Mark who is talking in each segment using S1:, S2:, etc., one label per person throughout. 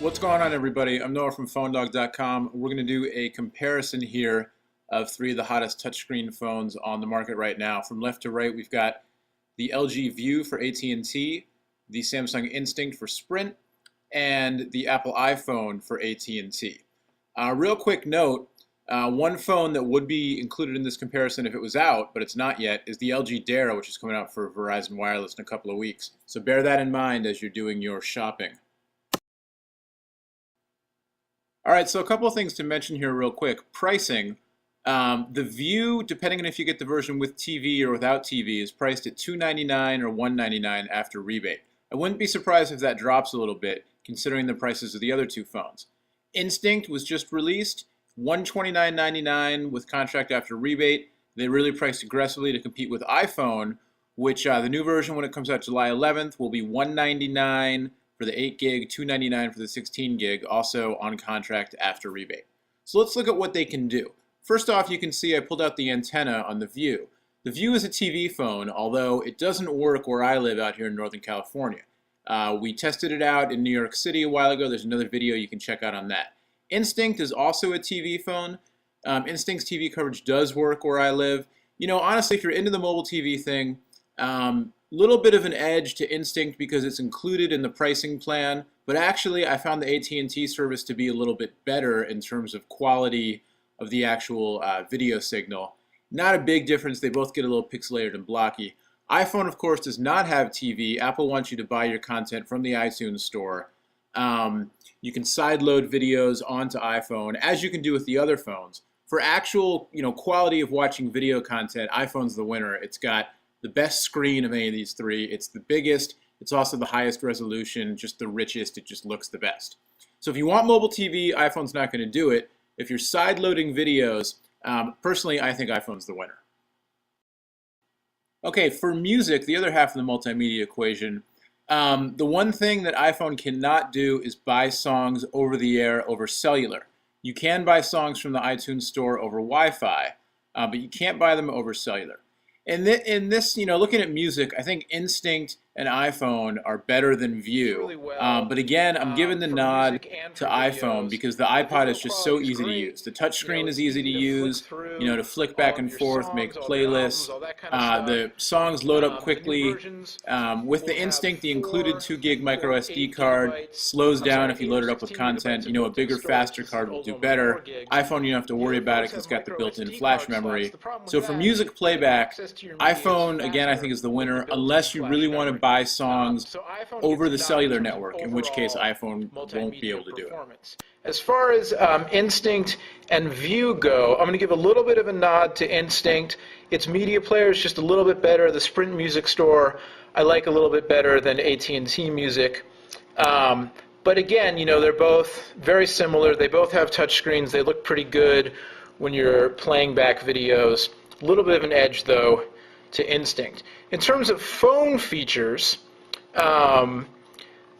S1: What's going on, everybody? I'm Noah from PhoneDog.com. We're going to do a comparison here of three of the hottest touchscreen phones on the market right now. From left to right, we've got the LG View for AT&T, the Samsung Instinct for Sprint, and the Apple iPhone for AT&T. Real quick note, one phone that would be included in this comparison if it was out, but it's not yet, is the LG Dara, which is coming out for Verizon Wireless in a couple of weeks. So bear that in mind as you're doing your shopping. All right, so a couple of things to mention here real quick. Pricing. The View, depending on if you get the version with TV or without TV, is priced at $299 or $199 after rebate. I wouldn't be surprised if that drops a little bit, considering the prices of the other two phones. Instinct was just released, $129.99 with contract after rebate. They really priced aggressively to compete with iPhone, which the new version when it comes out July 11th will be $199 for the 8 gig, $299 for the 16 gig, also on contract after rebate. So let's look at what they can do. First off, you can see I pulled out the antenna on the View. The View is a TV phone, although it doesn't work where I live out here in Northern California. We tested it out in New York City a while ago. There's another video you can check out on that. Instinct is also a TV phone. Instinct's TV coverage does work where I live. You know, honestly, if you're into the mobile TV thing, little bit of an edge to Instinct because it's included in the pricing plan, but actually I found the AT&T service to be a little bit better in terms of quality of the actual video signal. Not a big difference. They both get a little pixelated and blocky. iPhone, of course, does not have TV. Apple wants you to buy your content from the iTunes store. You can sideload videos onto iPhone, as you can do with the other phones. For actual, quality of watching video content, iPhone's the winner. It's got the best screen of any of these three. It's the biggest. It's also the highest resolution, just the richest. It just looks the best. So if you want mobile TV, iPhone's not going to do it. If you're side-loading videos, personally, I think iPhone's the winner. Okay, for music, the other half of the multimedia equation, the one thing that iPhone cannot do is buy songs over the air over cellular. You can buy songs from the iTunes store over Wi-Fi, but you can't buy them over cellular. In this, looking at music, I think Instinct and iPhone are better than View. Really well. But again, I'm giving the nod to iPhone because the iPod is just so easy to use. The touchscreen is easy to use, to flick back and forth, make playlists. The songs load up quickly. With the Instinct, the included 2 gig micro SD card slows down if you load it up with content. A bigger, faster card will do better. iPhone, you don't have to worry about it because it's got the built-in flash memory. So for music playback, iPhone, again, I think is the winner, unless you really want to buy songs over the cellular network, in which case iPhone won't be able to do it.
S2: As far as Instinct and View go, I'm going to give a little bit of a nod to Instinct. Its media player is just a little bit better. The Sprint Music Store I like a little bit better than AT&T Music. But again, they're both very similar. They both have touchscreens. They look pretty good when you're playing back videos. A little bit of an edge, though, to Instinct. In terms of phone features, the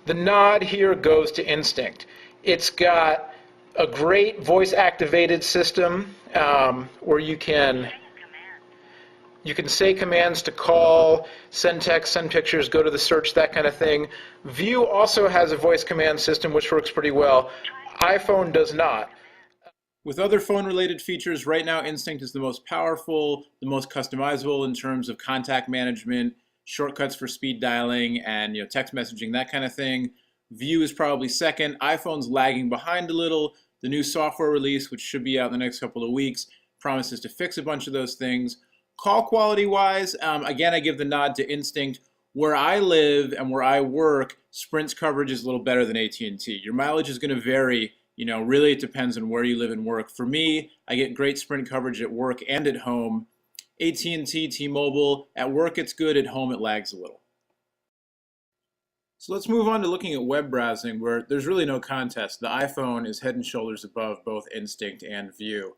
S2: nod here goes to Instinct. It's got a great voice-activated system where you can say commands to call, send text, send pictures, go to the search, that kind of thing. View also has a voice command system which works pretty well. iPhone does not.
S1: With other phone-related features, right now Instinct is the most powerful, the most customizable in terms of contact management, shortcuts for speed dialing, and text messaging, that kind of thing. View is probably second. iPhone's lagging behind a little. The new software release, which should be out in the next couple of weeks, promises to fix a bunch of those things. Call quality-wise, again, I give the nod to Instinct. Where I live and where I work, Sprint's coverage is a little better than AT&T. Your mileage is going to vary. Really it depends on where you live and work. For me, I get great Sprint coverage at work and at home. AT&T, T-Mobile, at work it's good, at home it lags a little. So let's move on to looking at web browsing, where there's really no contest. The iPhone is head and shoulders above both Instinct and View.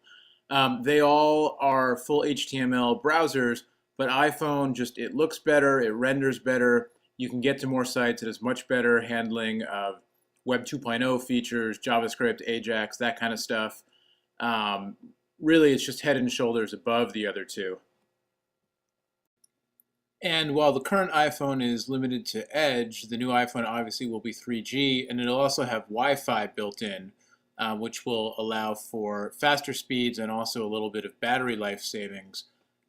S1: They all are full HTML browsers, but iPhone it looks better, it renders better, you can get to more sites, it has much better handling of Web 2.0 features, JavaScript, Ajax, that kind of stuff. Really, it's just head and shoulders above the other two. And while the current iPhone is limited to Edge, the new iPhone obviously will be 3G, and it'll also have Wi-Fi built in, which will allow for faster speeds and also a little bit of battery life savings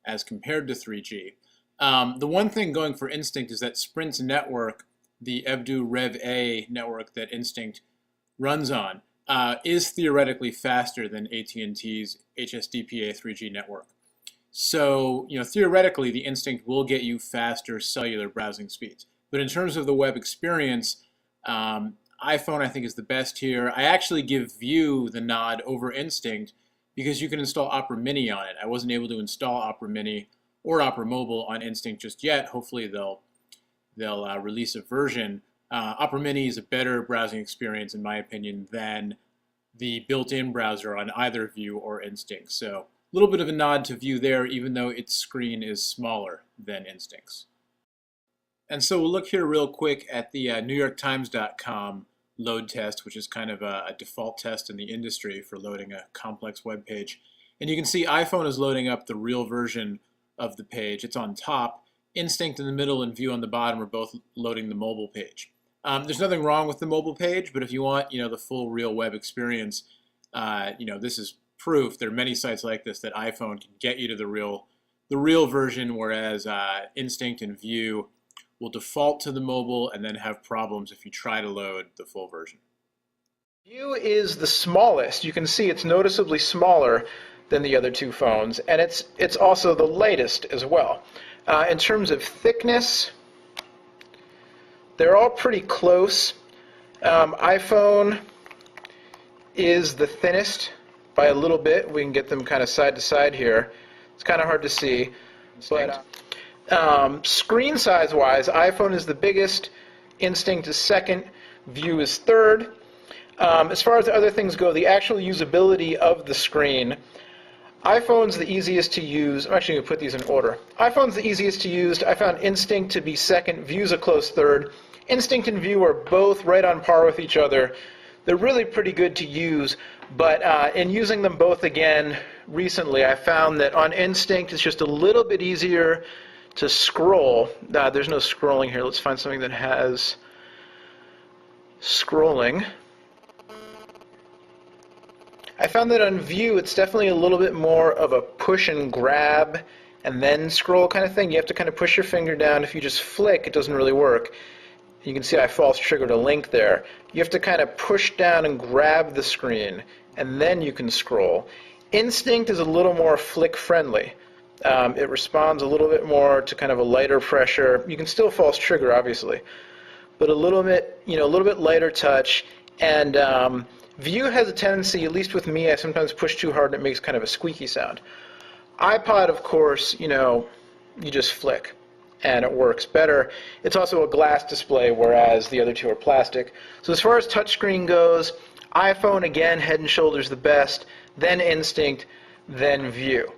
S1: as compared to 3G. The one thing going for Instinct is that Sprint's network, the EBDU Rev A network that Instinct runs on, is theoretically faster than AT&T's HSDPA 3G network. So, theoretically, the Instinct will get you faster cellular browsing speeds. But in terms of the web experience, iPhone, I think, is the best here. I actually give View the nod over Instinct because you can install Opera Mini on it. I wasn't able to install Opera Mini or Opera Mobile on Instinct just yet. Hopefully, they'll release a version. Opera Mini is a better browsing experience, in my opinion, than the built-in browser on either View or Instinct. So, a little bit of a nod to View there, even though its screen is smaller than Instinct's. And so we'll look here real quick at the NewYorkTimes.com load test, which is kind of a default test in the industry for loading a complex web page. And you can see iPhone is loading up the real version of the page. It's on top. Instinct in the middle and View on the bottom are both loading the mobile page. There's nothing wrong with the mobile page, but if you want, the full real web experience, this is proof. There are many sites like this that iPhone can get you to the real version, whereas Instinct and View will default to the mobile and then have problems if you try to load the full version.
S2: View is the smallest. You can see it's noticeably smaller than the other two phones, and it's also the lightest as well. In terms of thickness, they're all pretty close. iPhone is the thinnest by a little bit. We can get them kind of side to side here. It's kind of hard to see, but screen size wise, iPhone is the biggest, Instinct is second, View is third. As far as the other things go, the actual usability of the screen, iPhone's the easiest to use. I'm actually going to put these in order. iPhone's the easiest to use. I found Instinct to be second, View's a close third. Instinct and View are both right on par with each other. They're really pretty good to use, but in using them both again recently, I found that on Instinct it's just a little bit easier to scroll. There's no scrolling here. Let's find something that has scrolling. I found that on View it's definitely a little bit more of a push and grab and then scroll kind of thing. You have to kind of push your finger down. If you just flick, it doesn't really work. You can see I false triggered a link there. You have to kind of push down and grab the screen, and then you can scroll. Instinct is a little more flick friendly. It responds a little bit more to kind of a lighter pressure. You can still false trigger, obviously, but a little bit lighter touch. And View has a tendency, at least with me, I sometimes push too hard and it makes kind of a squeaky sound. iPod, of course, you just flick and it works better. It's also a glass display, whereas the other two are plastic. So as far as touchscreen goes, iPhone, again, head and shoulders the best, then Instinct, then View.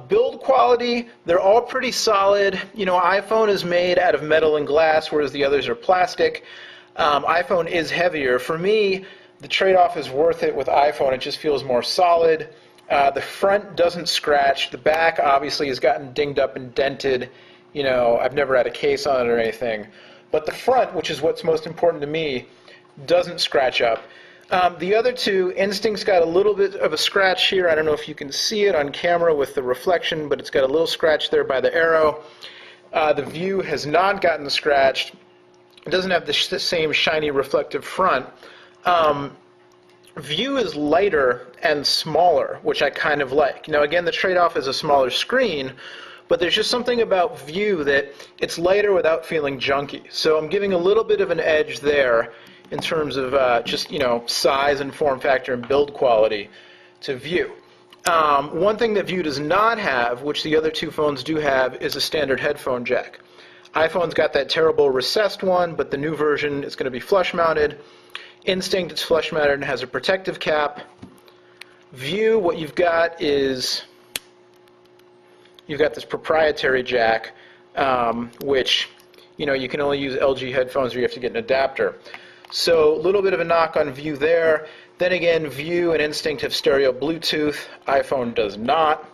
S2: Build quality, they're all pretty solid. iPhone is made out of metal and glass, whereas the others are plastic. iPhone is heavier. For me, the trade-off is worth it with iPhone. It just feels more solid. The front doesn't scratch. The back obviously has gotten dinged up and dented. I've never had a case on it or anything. But the front, which is what's most important to me, doesn't scratch up. The other two, Instinct's got a little bit of a scratch here. I don't know if you can see it on camera with the reflection, but it's got a little scratch there by the arrow. The View has not gotten scratched. It doesn't have the same shiny reflective front. View is lighter and smaller, which I kind of like. Now again, the trade-off is a smaller screen, but there's just something about View that it's lighter without feeling junky. So I'm giving a little bit of an edge there in terms of just size and form factor and build quality to View. One thing that View does not have, which the other two phones do have, is a standard headphone jack. iPhone's got that terrible recessed one, but the new version is going to be flush mounted. Instinct, it's flush mounted and has a protective cap. View, what you've got is you've got this proprietary jack, which you can only use LG headphones or you have to get an adapter. So a little bit of a knock on View there. Then again, View and Instinct have stereo Bluetooth. iPhone does not.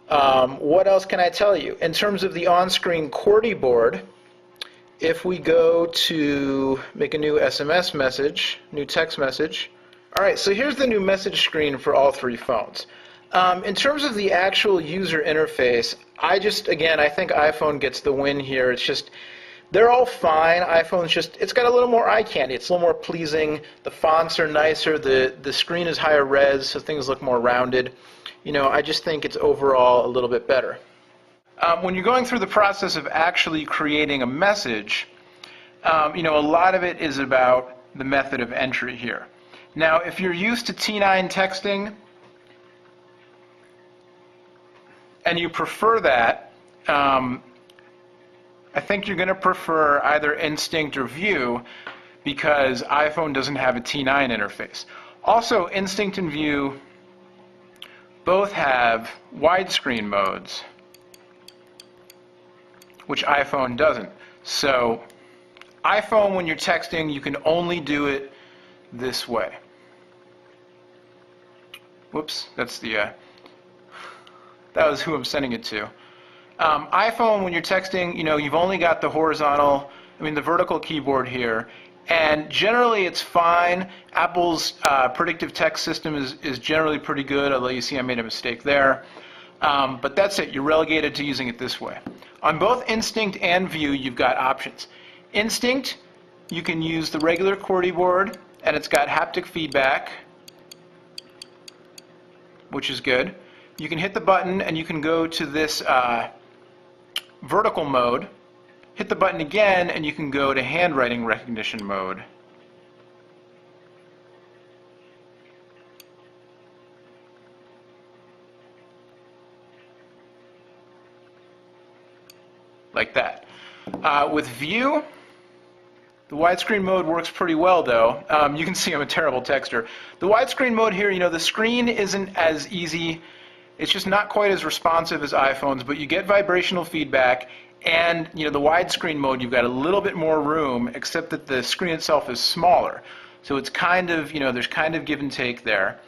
S2: What else can I tell you? In terms of the on-screen QWERTY board, if we go to make a new SMS message, new text message. All right, so here's the new message screen for all three phones. In terms of the actual user interface, again, I think iPhone gets the win here. It's just, they're all fine. iPhone's just, it's got a little more eye candy. It's a little more pleasing. The fonts are nicer. The screen is higher res, so things look more rounded. I just think it's overall a little bit better. When you're going through the process of actually creating a message, a lot of it is about the method of entry here. Now, if you're used to T9 texting and you prefer that, I think you're going to prefer either Instinct or View because iPhone doesn't have a T9 interface. Also, Instinct and View both have widescreen modes, which iPhone doesn't. So iPhone, when you're texting, you can only do it this way. Whoops, that was who I'm sending it to. iPhone, when you're texting, you've only got the the vertical keyboard here, and generally it's fine. Apple's predictive text system is generally pretty good, although you see I made a mistake there. But that's it, you're relegated to using it this way. On both Instinct and View, you've got options. Instinct, you can use the regular QWERTY board, and it's got haptic feedback, which is good. You can hit the button, and you can go to this vertical mode, hit the button again, and you can go to handwriting recognition mode. Like that. With View, the widescreen mode works pretty well, though. You can see I'm a terrible texter. The widescreen mode here, the screen isn't as easy. It's just not quite as responsive as iPhone's, but you get vibrational feedback, and the widescreen mode, you've got a little bit more room, except that the screen itself is smaller. So it's kind of, there's kind of give and take there.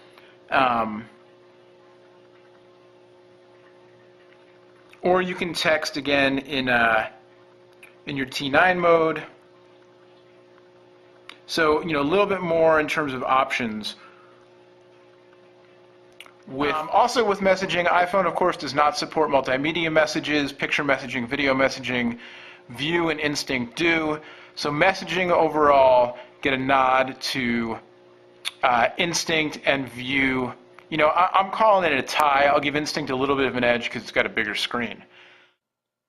S2: Or you can text again in your T9 mode. So, a little bit more in terms of options. Also with messaging, iPhone, of course, does not support multimedia messages, picture messaging, video messaging. View and Instinct do. So messaging overall, get a nod to Instinct and View. I'm calling it a tie. I'll give Instinct a little bit of an edge because it's got a bigger screen.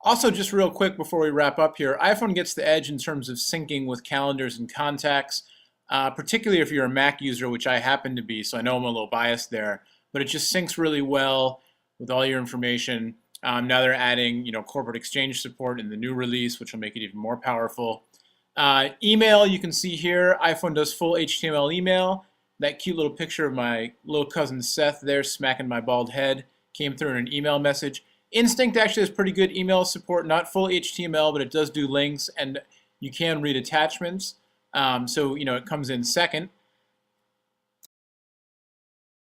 S1: Also, just real quick before we wrap up here, iPhone gets the edge in terms of syncing with calendars and contacts, particularly if you're a Mac user, which I happen to be, so I know I'm a little biased there. But it just syncs really well with all your information. Now they're adding, corporate exchange support in the new release, which will make it even more powerful. Email, you can see here, iPhone does full HTML email. That cute little picture of my little cousin Seth there smacking my bald head came through in an email message. Instinct actually has pretty good email support, not full HTML, but it does do links, and you can read attachments. So, it comes in second.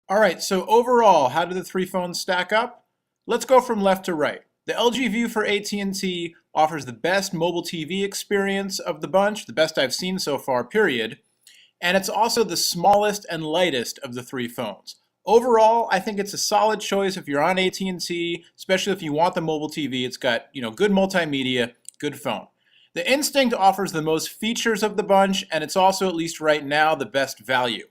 S1: All right, so overall, how do the three phones stack up? Let's go from left to right. The LG View for AT&T offers the best mobile TV experience of the bunch, the best I've seen so far, period. And it's also the smallest and lightest of the three phones. Overall, I think it's a solid choice if you're on AT&T, especially if you want the mobile TV. It's got, good multimedia, good phone. The Instinct offers the most features of the bunch, and it's also, at least right now, the best value.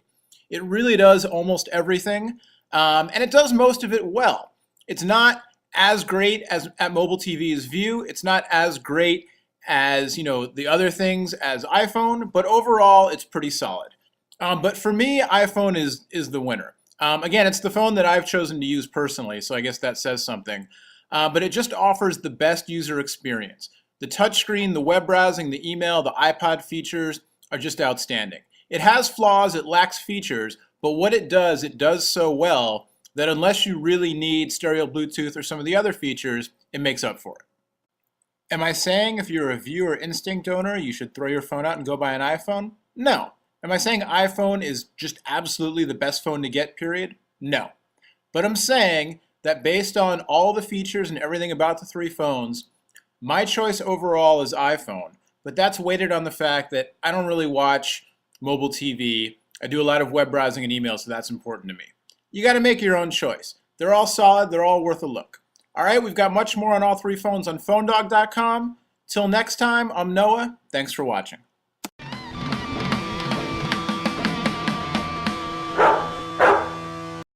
S1: It really does almost everything, and it does most of it well. It's not as great as at mobile TV as View. It's not as great as the other things as iPhone, but overall it's pretty solid. But for me, iPhone is the winner. Again, it's the phone that I've chosen to use personally, so I guess that says something. But it just offers the best user experience. The touchscreen, the web browsing, the email, the iPod features are just outstanding. It has flaws, it lacks features, but what it does so well that unless you really need stereo Bluetooth or some of the other features, it makes up for it. Am I saying if you're a View or Instinct owner, you should throw your phone out and go buy an iPhone? No. Am I saying iPhone is just absolutely the best phone to get, period? No. But I'm saying that based on all the features and everything about the three phones, my choice overall is iPhone. But that's weighted on the fact that I don't really watch mobile TV. I do a lot of web browsing and email, so that's important to me. You got to make your own choice. They're all solid. They're all worth a look. All right, we've got much more on all three phones on PhoneDog.com. Till next time, I'm Noah. Thanks for watching.